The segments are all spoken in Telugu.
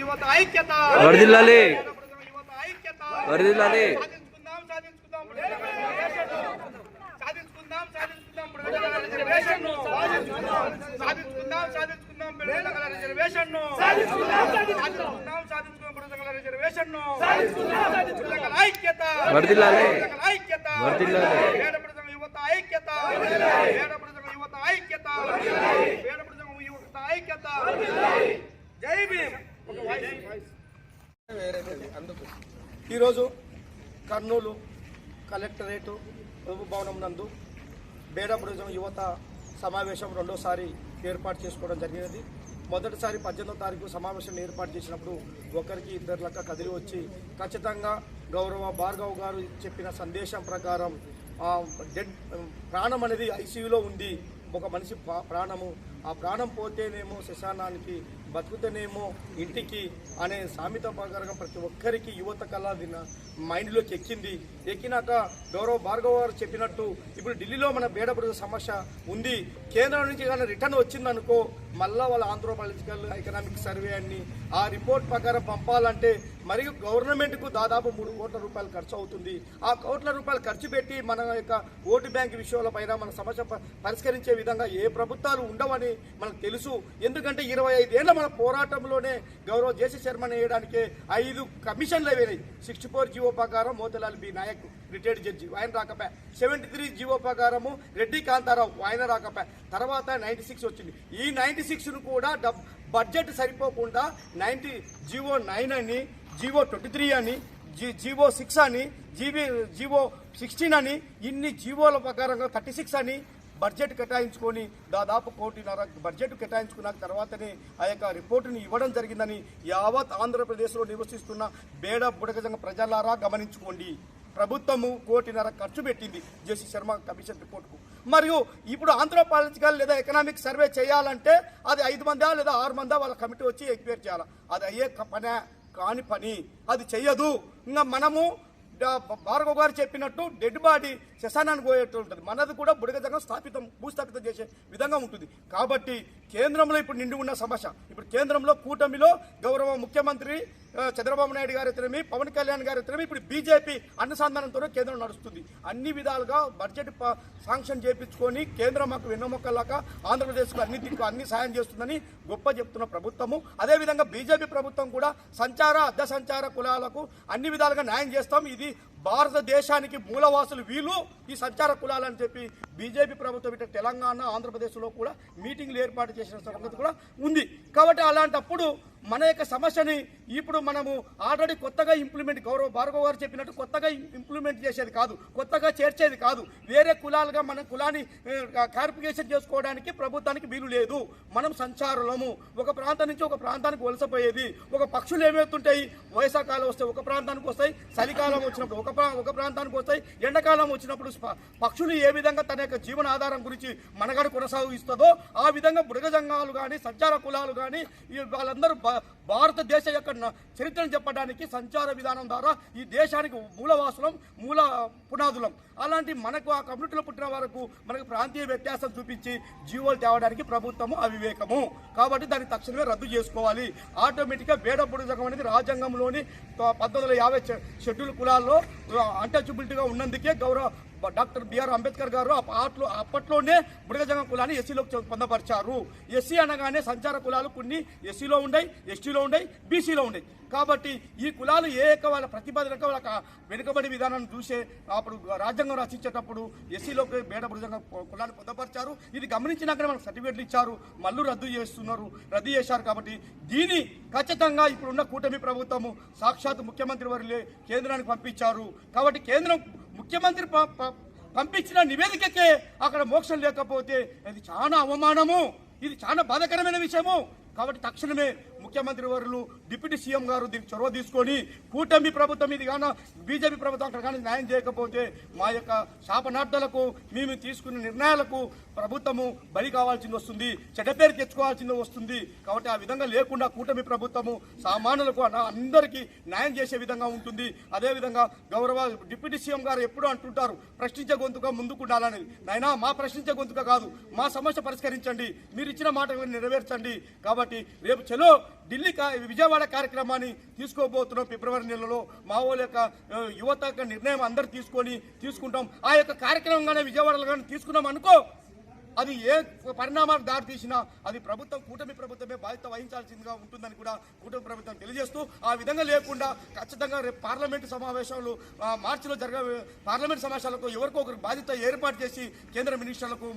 యువత ఐక్యత వర్ధిల్లాలి యువత ఐక్యత వర్ధిల్లాలి సాధించుకుందాం సాధించుకుందాం రిజర్వేషన్ సాధించుకుందాం రిజర్వేషన్ రిజర్వేషన్ ఐక్యత వర్ధిల్లాలి ఐక్యత వర్ధిల్లాలి యువత ఐక్యత యువత ఐక్యత యువత ఐక్యత జై భీమ్. ఈరోజు కర్నూలు కలెక్టరేటు భవనం నందు బేడబురుజం యువత సమావేశం రెండోసారి ఏర్పాటు చేసుకోవడం జరిగినది. మొదటిసారి 18వ తారీఖు సమావేశం ఏర్పాటు చేసినప్పుడు ఒకరికి ఇద్దరు లెక్క కదిలి వచ్చి ఖచ్చితంగా గౌరవ భార్గవ్ గారు చెప్పిన సందేశం ప్రకారం ప్రాణం అనేది ఐసీయూలో ఉంది. ఒక మనిషి ప్రాణము, ఆ ప్రాణం పోతేనేమో శ్మశానానికి, బతుకుతేనేమో ఇంటికి అనే సామెత ప్రకారం ప్రతి ఒక్కరికి యువత కళ మైండ్లోకి ఎక్కినాక గౌరవ భార్గవ్ గారు చెప్పినట్టు ఇప్పుడు ఢిల్లీలో మన బేడబురుజ సమస్య ఉంది. కేంద్రం నుంచి కానీ రిటర్న్ వచ్చిందనుకో మళ్ళా వాళ్ళ ఆంథ్రోపాలజికల్ ఎకనామిక్ సర్వే అని ఆ రిపోర్ట్ ప్రకారం పంపాలంటే మరి గవర్నమెంట్కు దాదాపు 3 కోట్ల రూపాయలు ఖర్చు అవుతుంది. ఆ కోట్ల రూపాయలు ఖర్చు పెట్టి మన యొక్క ఓటు బ్యాంక్ విషయాలపైన మన సమస్య పరిష్కరించే విధంగా ఏ ప్రభుత్వాలు ఉండవని మనకు తెలుసు. ఎందుకంటే 25 ఏళ్ల మన పోరాటంలోనే గౌరవ జేసీ శర్మని వేయడానికే 5 కమిషన్లు అయినాయి. 64 జీవో ప్రకారం Motilal B Naik retired judge ఆయన రాకపోయా, 73 జీవో ప్రకారము రెడ్డి కాంతారావు ఆయన రాకపోయా, తర్వాత 96 వచ్చింది. ఈ 96ను కూడా బడ్జెట్ సరిపోకుండా జీవో 9 అని, జీవో 23 అని, జీవో 6 అని, జీవో 16 అని, ఇన్ని జీవోల ప్రకారంగా 36 అని బడ్జెట్ కేటాయించుకొని దాదాపు 1.5 కోటి బడ్జెట్ కేటాయించుకున్న తర్వాతనే ఆ యొక్క రిపోర్టుని ఇవ్వడం జరిగిందని యావత్ ఆంధ్రప్రదేశ్లో నివసిస్తున్న బేడ బుడగజంగ ప్రజలారా గమనించుకోండి. ప్రభుత్వము 1.5 కోటి ఖర్చు పెట్టింది జేసీ శర్మ కమిషన్ రిపోర్టుకు. మరియు ఇప్పుడు ఆంథ్రోపాలజికల్ లేదా ఎకనామిక్ సర్వే చేయాలంటే అది 5 మందా లేదా 6 మందా వాళ్ళ కమిటీ వచ్చి ఎంక్వైరీ చేయాలి. అది అయ్యే పని కాని పని, అది చెయ్యదు. ఇంకా మనము భార్గవ్ గారు చెప్పినట్టు డెడ్ బాడీ శ్మశానానికి పోయేట్టు ఉంటుంది. మనది కూడా బుడగజంగం భూస్థాపితం చేసే విధంగా ఉంటుంది. కాబట్టి కేంద్రంలో ఇప్పుడు నిండి ఉన్న సమస్య, ఇప్పుడు కేంద్రంలో కూటమిలో గౌరవ ముఖ్యమంత్రి చంద్రబాబు నాయుడు గారు అయితేనేమి, పవన్ కళ్యాణ్ గారు అయితేనేమి, ఇప్పుడు బీజేపీ అనుసంధానంతోనే కేంద్రం నడుస్తుంది. అన్ని విధాలుగా బడ్జెట్ శాంక్షన్ చేయించుకొని కేంద్రం మాకు వెన్నెముకలాగా ఆంధ్రప్రదేశ్కు అన్ని సాయం చేస్తుందని గొప్ప చెప్తున్న ప్రభుత్వము. అదేవిధంగా బీజేపీ ప్రభుత్వం కూడా అర్ధ సంచార కులాలకు అన్ని విధాలుగా న్యాయం చేస్తాం, ఇది భారతదేశానికి మూలవాసులు వీళ్ళు ఈ సంచార కులాలని చెప్పి బీజేపీ ప్రభుత్వం ఇటు తెలంగాణ ఆంధ్రప్రదేశ్లో కూడా మీటింగ్లు ఏర్పాటు చేసిన సంగతి కూడా ఉంది. కాబట్టి అలాంటప్పుడు మన యొక్క సమస్యని ఇప్పుడు మనము ఆల్రెడీ కొత్తగా గౌరవ భార్గవ్ గారు చెప్పినట్టు కొత్తగా ఇంప్లిమెంట్ చేసేది కాదు, కొత్తగా చేర్చేది కాదు. వేరే కులాలుగా మన కులాన్ని క్లారిఫికేషన్ చేసుకోవడానికి ప్రభుత్వానికి వీలు లేదు. మనం సంచారులము, ఒక ప్రాంతం నుంచి ఒక ప్రాంతానికి వలసపోయేది. ఒక పక్షులు ఏమవుతుంటాయి, వేసవకాలం వస్తే ఒక ప్రాంతానికి వస్తాయి, చలికాలం వచ్చినప్పుడు ఒక ప్రాంతానికి వస్తాయి, ఎండాకాలం వచ్చినప్పుడు పక్షులు ఏ విధంగా తన యొక్క జీవన ఆధారం గురించి మనగడ కొనసాగిస్తుందో ఆ విధంగా బుడగజంగాలు కానీ సంచార కులాలు కానీ వాళ్ళందరూ భారతదేశ యొక్క చరిత్రను చెప్పడానికి సంచార విధానం ద్వారా ఈ దేశానికి మూలవాసులం, మూల పునాదులం. అలాంటి మనకు ఆ కమ్యూనిటీలో పుట్టిన వరకు మనకు ప్రాంతీయ వ్యత్యాసం చూపించి జీవోలు తేవడానికి ప్రభుత్వము అవివేకము. కాబట్టి దాన్ని తక్షణమే రద్దు చేసుకోవాలి. ఆటోమేటిక్గా బేడ బుడగజంగం అనేది రాజ్యాంగంలోని 1950 షెడ్యూల్ కులాల్లో అన్టచబిలిటీగా ఉన్నందుకే గౌరవ డాక్టర్ బిఆర్ అంబేద్కర్ గారు అప్పట్లోనే బుడగజంగం కులాన్ని ఎస్సీలోకి పొందపరిచారు. ఎస్సీ అనగానే సంచార కులాలు కొన్ని ఎస్సీలో ఉన్నాయి, ఎస్టీలో ఉన్నాయి, బీసీలో ఉన్నాయి. కాబట్టి ఈ కులాలు వాళ్ళ ప్రతిపాదనక వాళ్ళ వెనుకబడి విధానాన్ని చూసే అప్పుడు రాజ్యాంగం రచించేటప్పుడు ఎస్సీలోకి బేడ బుడగజంగం కులాన్ని పొందపరిచారు. ఇది గమనించినాకనే మనకు సర్టిఫికేట్లు ఇచ్చారు, మళ్ళీ రద్దు చేశారు. కాబట్టి దీని ఖచ్చితంగా ఇప్పుడున్న కూటమి ప్రభుత్వము సాక్షాత్ ముఖ్యమంత్రి వారు కేంద్రానికి పంపించారు. కాబట్టి కేంద్రం ముఖ్యమంత్రి పంపించిన నివేదికకే అక్కడ మోక్షం లేకపోతే అది చాలా అవమానము, ఇది చాలా బాధాకరమైన విషయము. కాబట్టి తక్షణమే ముఖ్యమంత్రి వర్యులు డిప్యూటీ సీఎం గారు దీనికి చొరవ తీసుకొని కూటమి ప్రభుత్వం ఇది కానీ బీజేపీ ప్రభుత్వం అక్కడ కానీ న్యాయం చేయకపోతే మా యొక్క శాపనార్థాలకు మేము తీసుకున్న నిర్ణయాలకు ప్రభుత్వము బలి కావాల్సింది వస్తుంది, చెడ్డ పేరు తెచ్చుకోవాల్సింది వస్తుంది. కాబట్టి ఆ విధంగా లేకుండా కూటమి ప్రభుత్వము సామాన్యులకు అందరికీ న్యాయం చేసే విధంగా ఉంటుంది. అదేవిధంగా గౌరవ డిప్యూటీ సీఎం గారు ఎప్పుడూ అంటుంటారు ప్రశ్నించే గొంతుగా ముందుకు ఉండాలని. నాయనా మా ప్రశ్నించే గొంతుగా కాదు, మా సమస్య పరిష్కరించండి, మీరు ఇచ్చిన మాటలను నెరవేర్చండి. కాబట్టి రేపు చలో విజయవాడ కార్యక్రమాన్ని తీసుకోబోతున్నాం. ఫిబ్రవరి నెలలో మా వాళ్ళ యొక్క యువత యొక్క నిర్ణయం అందరూ తీసుకుంటాం. ఆ యొక్క కార్యక్రమంగానే విజయవాడలో కానీ తీసుకున్నాం అనుకో, అది ఏ పరిణామాలకు దారి తీసినా అది ప్రభుత్వం, కూటమి ప్రభుత్వమే బాధ్యత వహించాల్సిందిగా ఉంటుందని కూడా కూటమి ప్రభుత్వం తెలియజేస్తూ, ఆ విధంగా లేకుండా ఖచ్చితంగా రేపు పార్లమెంటు సమావేశాలు మార్చిలో పార్లమెంటు సమావేశాలకు ఎవరికో ఒకరికి బాధ్యత ఏర్పాటు చేసి కేంద్ర మినిస్టర్లకు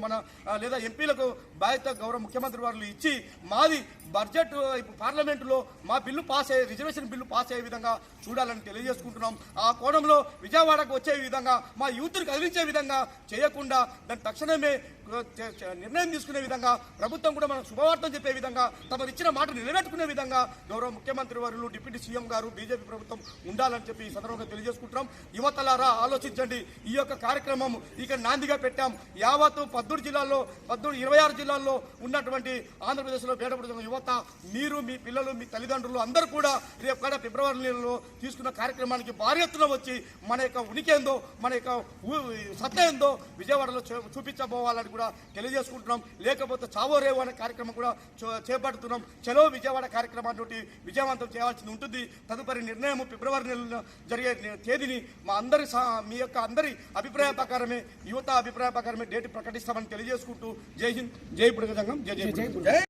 లేదా ఎంపీలకు బాధ్యత గౌరవ ముఖ్యమంత్రి వారు ఇచ్చి మాది బడ్జెట్ పార్లమెంటులో మా బిల్లు రిజర్వేషన్ బిల్లు పాస్ అయ్యే విధంగా చూడాలని తెలియజేసుకుంటున్నాం. ఆ కోణంలో విజయవాడకు వచ్చే విధంగా మా యూత్ని కదిలించే విధంగా చేయకుండా దాన్ని తక్షణమే నిర్ణయం తీసుకునే విధంగా ప్రభుత్వం కూడా మనకు శుభవార్తం చెప్పే విధంగా తమరు ఇచ్చిన మాట నిలబెట్టుకునే విధంగా గౌరవ ముఖ్యమంత్రి వారు, డిప్యూటీ సీఎం గారు, బీజేపీ ప్రభుత్వం ఉండాలని చెప్పి ఈ సందర్భంగా తెలియజేసుకుంటున్నాం. యువతలారా ఆలోచించండి. ఈ యొక్క కార్యక్రమం ఇక నాందిగా పెట్టాం. యావత్తు 26 జిల్లాల్లో ఉన్నటువంటి ఆంధ్రప్రదేశ్లో బయటపడుతున్న యువత, మీరు, మీ పిల్లలు, మీ తల్లిదండ్రులు అందరూ కూడా రేపు కూడా ఫిబ్రవరి నెలలో తీసుకున్న కార్యక్రమానికి భారీ ఎత్తున వచ్చి మన యొక్క ఉనికి ఏందో, మన యొక్క సత్తా ఏందో విజయవాడలో చూపించబోవాలని కూడా తెలియజేసుకుంటున్నాం. లేకపోతే చావో రేవో అనే కార్యక్రమం కూడా చేపడుతున్నాం. చలో విజయవాడ కార్యక్రమాన్ని విజయవంతం చేయాల్సి ఉంటుంది. తదుపరి నిర్ణయం ఫిబ్రవరి నెలలో జరిగే తేదీని మీ యొక్క అందరి అభిప్రాయ ప్రకారమే, యువత అభిప్రాయ ప్రకారమే డేట్ ప్రకటిస్తామని తెలియజేసుకుంటూ జై హింద్, జై బుడగ సంఘం, జై జై.